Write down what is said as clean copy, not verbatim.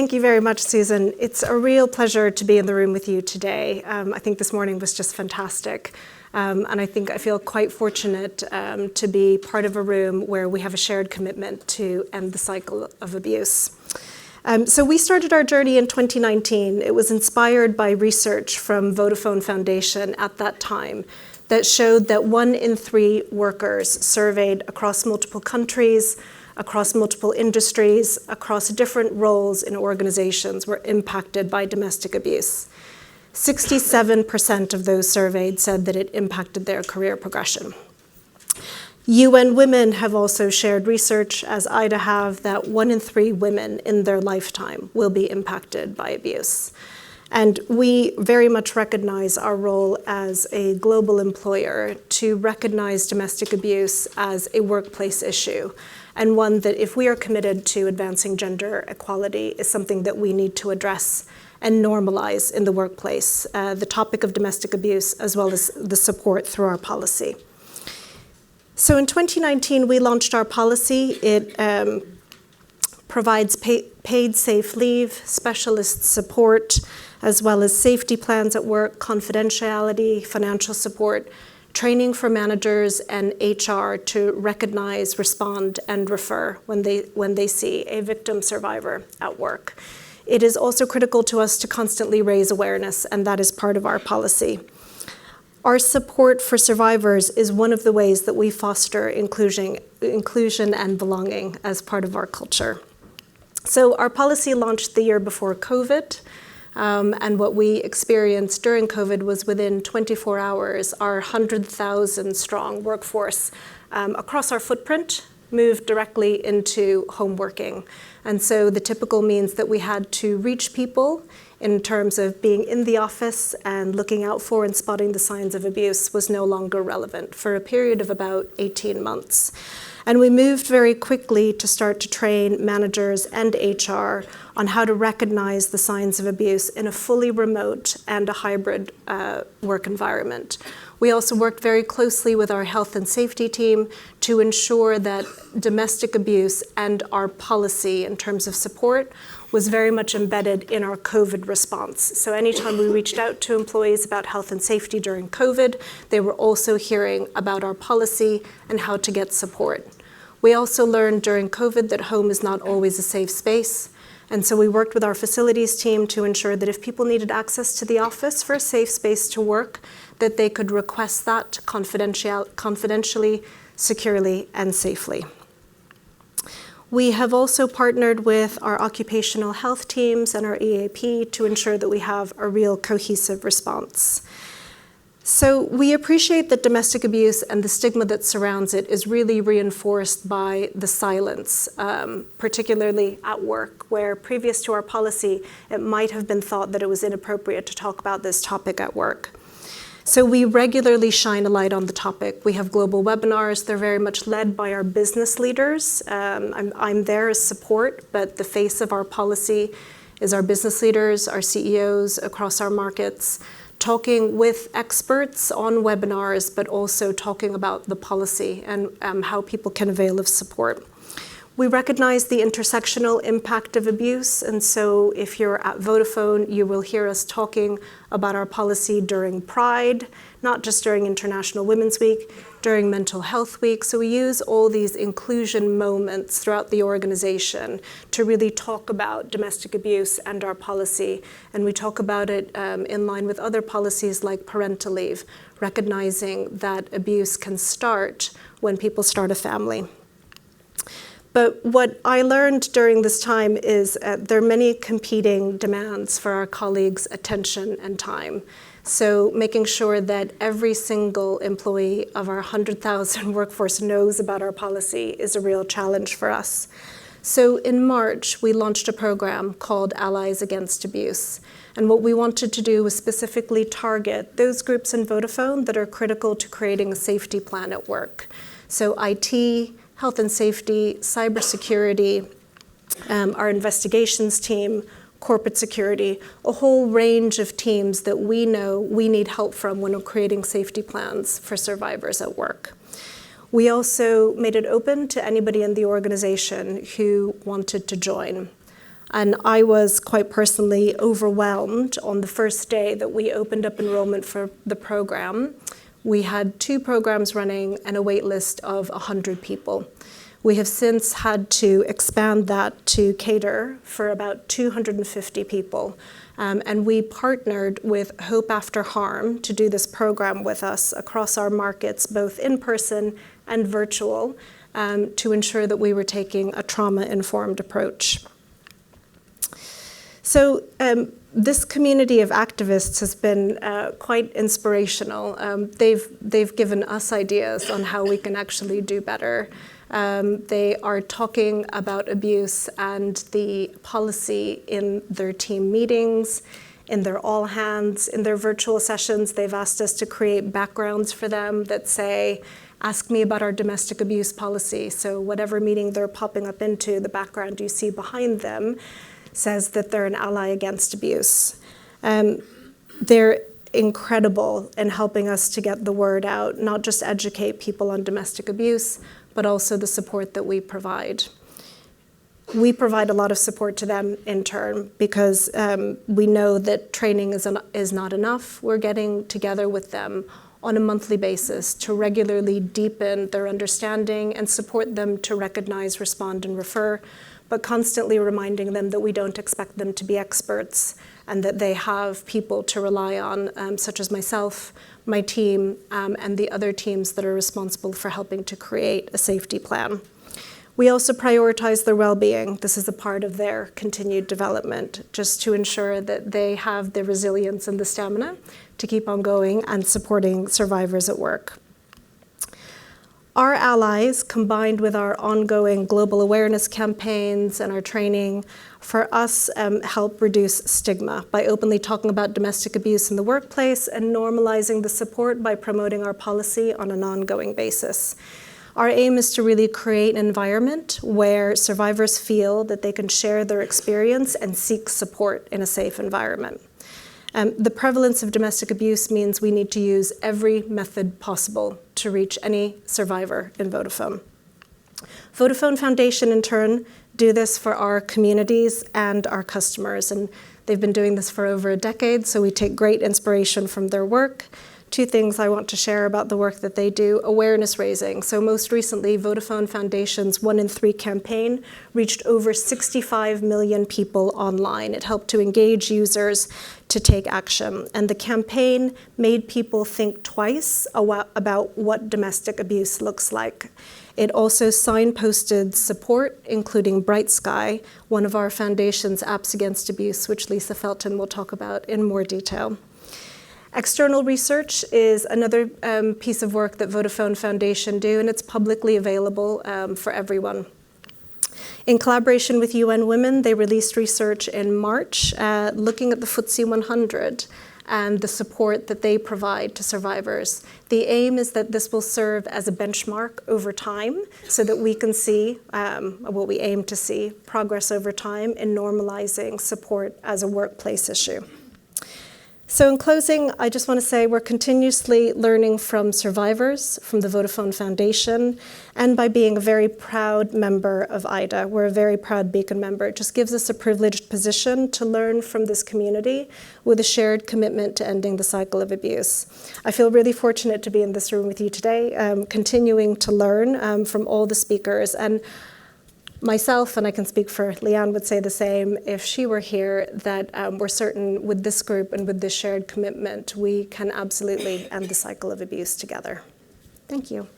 Thank you very much, Susan. It's a real pleasure to be in the room with you today. I think this morning was just fantastic. And I feel quite fortunate to be part of a room where we have a shared commitment to end the cycle of abuse. So we started our journey in 2019. It was inspired by research from Vodafone Foundation at that time that showed that 1 in 3 workers surveyed across multiple countries, across multiple industries, across different roles in organizations were impacted by domestic abuse. 67% of those surveyed said that it impacted their career progression. UN Women have also shared research, as EIDA have, that 1 in 3 women in their lifetime will be impacted by abuse. And we very much recognize our role as a global employer to recognize domestic abuse as a workplace issue, and one that, if we are committed to advancing gender equality, is something that we need to address and normalize in the workplace, the topic of domestic abuse, as well as the support through our policy. So in 2019, we launched our policy. It provides paid safe leave, specialist support, as well as safety plans at work, confidentiality, financial support, training for managers and HR to recognize, respond, and refer when they see a victim survivor at work. It is also critical to us to constantly raise awareness, and that is part of our policy. Our support for survivors is one of the ways that we foster inclusion and belonging as part of our culture. So our policy launched the year before COVID. And what we experienced during COVID was, within 24 hours, our 100,000 strong workforce across our footprint moved directly into home working. And so the typical means that we had to reach people in terms of being in the office and looking out for and spotting the signs of abuse was no longer relevant for a period of about 18 months. And we moved very quickly to start to train managers and HR on how to recognize the signs of abuse in a fully remote and a hybrid work environment. We also worked very closely with our health and safety team to ensure that domestic abuse and our policy in terms of support was very much embedded in our COVID response. So anytime we reached out to employees about health and safety during COVID, they were also hearing about our policy and how to get support. We also learned during COVID that home is not always a safe space. And so we worked with our facilities team to ensure that if people needed access to the office for a safe space to work, that they could request that confidentially, securely, and safely. We have also partnered with our occupational health teams and our EAP to ensure that we have a real cohesive response. So we appreciate that domestic abuse and the stigma that surrounds it is really reinforced by the silence, particularly at work, where previous to our policy, it might have been thought that it was inappropriate to talk about this topic at work. So we regularly shine a light on the topic. We have global webinars. They're very much led by our business leaders. I'm there as support, but the face of our policy is our business leaders, our CEOs across our markets, talking with experts on webinars, but also talking about the policy and how people can avail of support. We recognize the intersectional impact of abuse, and so if you're at Vodafone, you will hear us talking about our policy during Pride, not just during International Women's Week, during Mental Health Week. So we use all these inclusion moments throughout the organization to really talk about domestic abuse and our policy, and we talk about it in line with other policies like parental leave, recognizing that abuse can start when people start a family. But what I learned during this time is there are many competing demands for our colleagues' attention and time. So making sure that every single employee of our 100,000 workforce knows about our policy is a real challenge for us. So in March, we launched a program called Allies Against Abuse. And what we wanted to do was specifically target those groups in Vodafone that are critical to creating a safety plan at work. So IT, health and safety, cybersecurity, our investigations team, corporate security, a whole range of teams that we know we need help from when we're creating safety plans for survivors at work. We also made it open to anybody in the organization who wanted to join. And I was quite personally overwhelmed on the first day that we opened up enrollment for the program. We had 2 programs running and a wait list of 100 people. We have since had to expand that to cater for about 250 people. And we partnered with Hope After Harm to do this program with us across our markets, both in person and virtual, to ensure that we were taking a trauma-informed approach. So this community of activists has been quite inspirational. They've given us ideas on how we can actually do better. They are talking about abuse and the policy in their team meetings, in their all hands, in their virtual sessions. They've asked us to create backgrounds for them that say, ask me about our domestic abuse policy. So whatever meeting they're popping up into, the background you see behind them says that they're an ally against abuse. They're incredible in helping us to get the word out, not just educate people on domestic abuse, but also the support that we provide. We provide a lot of support to them in turn because we know that training is not enough. We're getting together with them on a monthly basis to regularly deepen their understanding and support them to recognize, respond, and refer, but constantly reminding them that we don't expect them to be experts and that they have people to rely on, such as myself, my team, and the other teams that are responsible for helping to create a safety plan. We also prioritize their well-being. This is a part of their continued development, just to ensure that they have the resilience and the stamina to keep on going and supporting survivors at work. Our allies, combined with our ongoing global awareness campaigns and our training, for us help reduce stigma by openly talking about domestic abuse in the workplace and normalizing the support by promoting our policy on an ongoing basis. Our aim is to really create an environment where survivors feel that they can share their experience and seek support in a safe environment. The prevalence of domestic abuse means we need to use every method possible to reach any survivor in Vodafone. Vodafone Foundation, in turn, do this for our communities and our customers, and they've been doing this for over a decade, so we take great inspiration from their work. 2 things I want to share about the work that they do. Awareness raising. So most recently, Vodafone Foundation's 1 in 3 campaign reached over 65 million people online. It helped to engage users to take action. And the campaign made people think twice about what domestic abuse looks like. It also signposted support, including Bright Sky, one of our foundation's apps against abuse, which Lisa Felton will talk about in more detail. External research is another piece of work that Vodafone Foundation do, and it's publicly available for everyone. In collaboration with UN Women, they released research in March looking at the FTSE 100 and the support that they provide to survivors. The aim is that this will serve as a benchmark over time so that we can see what we aim to see, progress over time in normalizing support as a workplace issue. So in closing, I just want to say we're continuously learning from survivors, from the Vodafone Foundation, and by being a very proud member of EIDA. We're a very proud Beacon member. It just gives us a privileged position to learn from this community with a shared commitment to ending the cycle of abuse. I feel really fortunate to be in this room with you today, continuing to learn from all the speakers. And myself, and I can speak for Leanne, would say the same if she were here, that we're certain with this group and with this shared commitment, we can absolutely end the cycle of abuse together. Thank you.